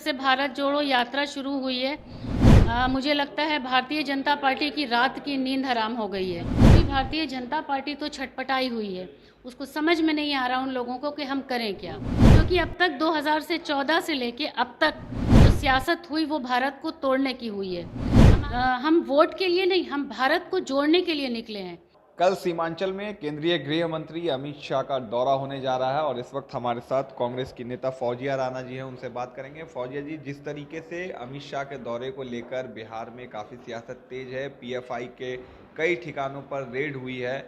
से भारत जोड़ो यात्रा शुरू हुई है, मुझे लगता है भारतीय जनता पार्टी की रात की नींद हराम हो गई है। क्योंकि भारतीय जनता पार्टी तो छटपटाई हुई है, उसको समझ में नहीं आ रहा उन लोगों को कि हम करें क्या। क्योंकि अब तक 2014 से लेके अब तक जो सियासत हुई वो भारत को तोड़ने की हुई है। हम वोट के लिए नहीं, हम भारत को जोड़ने के लिए निकले हैं। कल सीमांचल में केंद्रीय गृह मंत्री अमित शाह का दौरा होने जा रहा है और इस वक्त हमारे साथ कांग्रेस की नेता फौजिया राणा जी हैं, उनसे बात करेंगे। फौजिया जी, जिस तरीके से अमित शाह के दौरे को लेकर बिहार में काफ़ी सियासत तेज है, पीएफआई के कई ठिकानों पर रेड हुई है,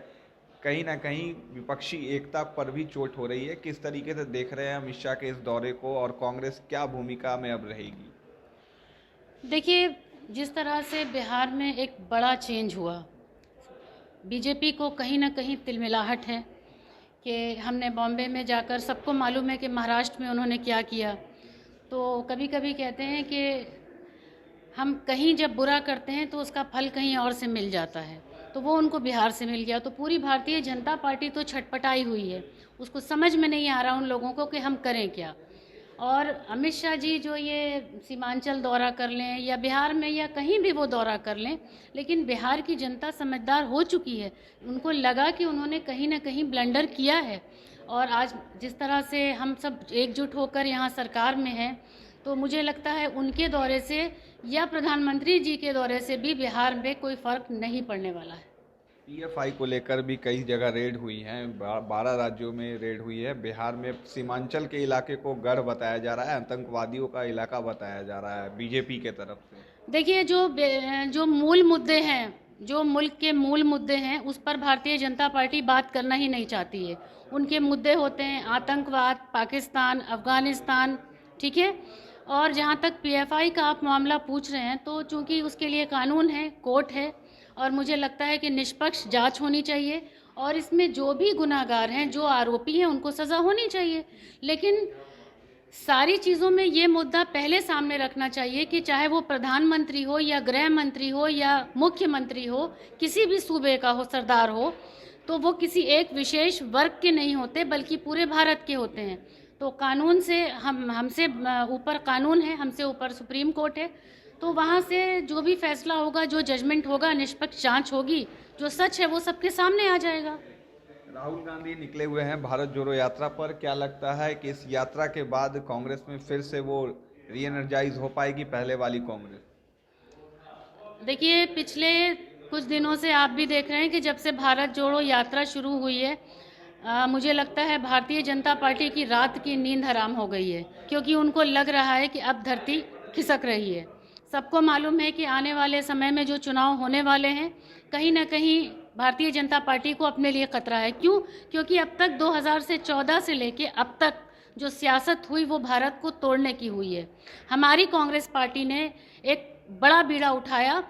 कहीं ना कहीं विपक्षी एकता पर भी चोट हो रही है, किस तरीके से देख रहे हैं अमित शाह के इस दौरे को और कांग्रेस क्या भूमिका में अब रहेगी? देखिए, जिस तरह से बिहार में एक बड़ा चेंज हुआ, बीजेपी को कहीं ना कहीं तिलमिलाहट है कि हमने बॉम्बे में जाकर, सबको मालूम है कि महाराष्ट्र में उन्होंने क्या किया। तो कभी कभी कहते हैं कि हम कहीं जब बुरा करते हैं तो उसका फल कहीं और से मिल जाता है, तो वो उनको बिहार से मिल गया। तो पूरी भारतीय जनता पार्टी तो छटपटाई हुई है, उसको समझ में नहीं आ रहा उन लोगों को कि हम करें क्या। और अमित शाह जी जो ये सीमांचल दौरा कर लें या बिहार में या कहीं भी वो दौरा कर लें, लेकिन बिहार की जनता समझदार हो चुकी है। उनको लगा कि उन्होंने कहीं ना कहीं ब्लंडर किया है, और आज जिस तरह से हम सब एकजुट होकर यहाँ सरकार में हैं, तो मुझे लगता है उनके दौरे से या प्रधानमंत्री जी के दौरे से भी बिहार में कोई फ़र्क नहीं पड़ने वाला है। पीएफआई को लेकर भी कई जगह रेड हुई हैं, 12 राज्यों में रेड हुई है। बिहार में सीमांचल के इलाके को गढ़ बताया जा रहा है, आतंकवादियों का इलाका बताया जा रहा है बीजेपी के तरफ से। देखिए, जो मूल मुद्दे हैं, जो मुल्क के मूल मुद्दे हैं, उस पर भारतीय जनता पार्टी बात करना ही नहीं चाहती है। उनके मुद्दे होते हैं आतंकवाद, पाकिस्तान, अफ़गानिस्तान, ठीक है। और जहाँ तक पीएफआई का आप मामला पूछ रहे हैं, तो चूंकि उसके लिए कानून है, कोर्ट है, और मुझे लगता है कि निष्पक्ष जांच होनी चाहिए, और इसमें जो भी गुनाहगार हैं, जो आरोपी हैं, उनको सज़ा होनी चाहिए। लेकिन सारी चीज़ों में ये मुद्दा पहले सामने रखना चाहिए कि चाहे वो प्रधानमंत्री हो या गृह मंत्री हो या मुख्यमंत्री हो, किसी भी सूबे का हो, सरदार हो, तो वो किसी एक विशेष वर्ग के नहीं होते, बल्कि पूरे भारत के होते हैं। तो कानून से हमसे ऊपर कानून है, हमसे ऊपर सुप्रीम कोर्ट है। तो वहाँ से जो भी फैसला होगा, जो जजमेंट होगा, निष्पक्ष जांच होगी, जो सच है वो सबके सामने आ जाएगा। राहुल गांधी निकले हुए हैं भारत जोड़ो यात्रा पर, क्या लगता है कि इस यात्रा के बाद कांग्रेस में फिर से वो री एनर्जाइज हो पाएगी, पहले वाली कांग्रेस? देखिए, पिछले कुछ दिनों से आप भी देख रहे हैं कि जब से भारत जोड़ो यात्रा शुरू हुई है, मुझे लगता है भारतीय जनता पार्टी की रात की नींद हराम हो गई है। क्योंकि उनको लग रहा है कि अब धरती खिसक रही है। सबको मालूम है कि आने वाले समय में जो चुनाव होने वाले हैं, कहीं ना कहीं भारतीय जनता पार्टी को अपने लिए खतरा है। क्यों? क्योंकि अब तक 2014 से लेके अब तक जो सियासत हुई वो भारत को तोड़ने की हुई है। हमारी कांग्रेस पार्टी ने एक बड़ा बीड़ा उठाया।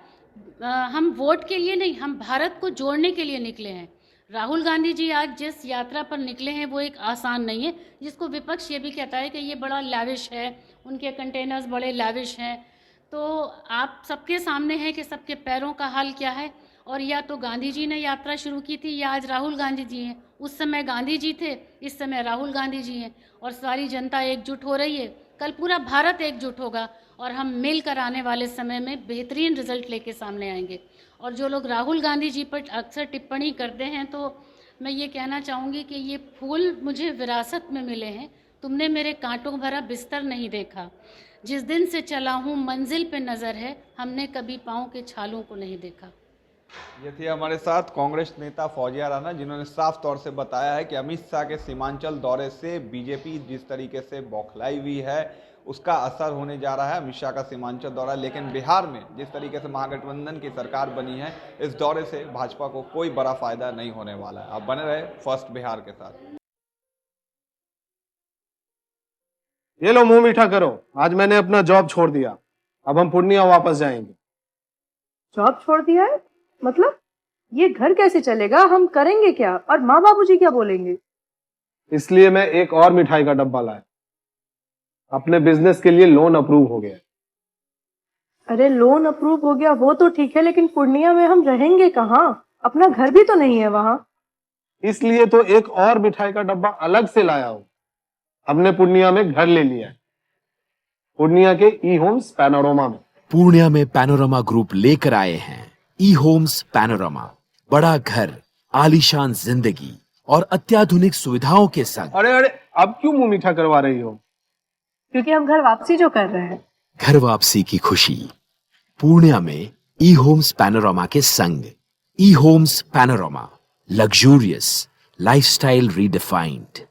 हम वोट के लिए नहीं, हम भारत को जोड़ने के लिए निकले हैं। राहुल गांधी जी आज जिस यात्रा पर निकले हैं वो एक आसान नहीं है, जिसको विपक्ष ये भी कहता है कि ये बड़ा लाविश है, उनके कंटेनर्स बड़े लाविश हैं। तो आप सबके सामने है कि सबके पैरों का हाल क्या है। और या तो गांधी जी ने यात्रा शुरू की थी या आज राहुल गांधी जी हैं। उस समय गांधी जी थे, इस समय राहुल गांधी जी हैं, और सारी जनता एकजुट हो रही है। कल पूरा भारत एकजुट होगा और हम मिलकर आने वाले समय में बेहतरीन रिजल्ट लेके सामने आएंगे। और जो लोग राहुल गांधी जी पर अक्सर टिप्पणी करते हैं, तो मैं ये कहना चाहूँगी कि ये फूल मुझे विरासत में मिले हैं। तुमने मेरे कांटों भरा बिस्तर नहीं देखा, जिस दिन से चला हूँ मंजिल पे नज़र है, हमने कभी पाँव के छालों को नहीं देखा। ये थी हमारे साथ कांग्रेस नेता फौजिया राणा, जिन्होंने साफ तौर से बताया है कि अमित शाह के सीमांचल दौरे से बीजेपी जिस तरीके से बौखलाई हुई है उसका असर होने जा रहा है अमित शाह का सीमांचल दौरा। लेकिन बिहार में जिस तरीके से महागठबंधन की सरकार बनी है, इस दौरे से भाजपा को कोई बड़ा फायदा नहीं होने वाला है। आप बने रहे फर्स्ट बिहार के साथ। ये लो, मुंह मीठा करो। आज मैंने अपना जॉब छोड़ दिया, अब हम पूर्णिया वापस जाएंगे। जॉब छोड़ दिया है? मतलब ये घर कैसे चलेगा? हम करेंगे क्या? और माँ बाबूजी क्या बोलेंगे? इसलिए मैं एक और मिठाई का डब्बा लाया। अपने बिजनेस के लिए लोन अप्रूव हो गया। अरे लोन अप्रूव हो गया वो तो ठीक है, लेकिन पूर्णिया में हम रहेंगे कहाँ? अपना घर भी तो नहीं है वहां। इसलिए तो एक और मिठाई का डब्बा अलग से लाया हूं। हमने पूर्णिया में घर ले लिया है। पूर्णिया के ई होम्स पैनोरमा में। पूर्णिया में पैनोरमा ग्रुप लेकर आए हैं ई होम्स पैनोरमा, बड़ा घर, आलीशान जिंदगी और अत्याधुनिक सुविधाओं के संग। अरे अरे, अब क्यों मुंह मीठा करवा रही हो? क्योंकि हम घर वापसी जो कर रहे हैं। घर वापसी की खुशी पूर्णिया में ई होम्स पैनोरमा के संग। ई Homes Panorama, luxurious lifestyle redefined.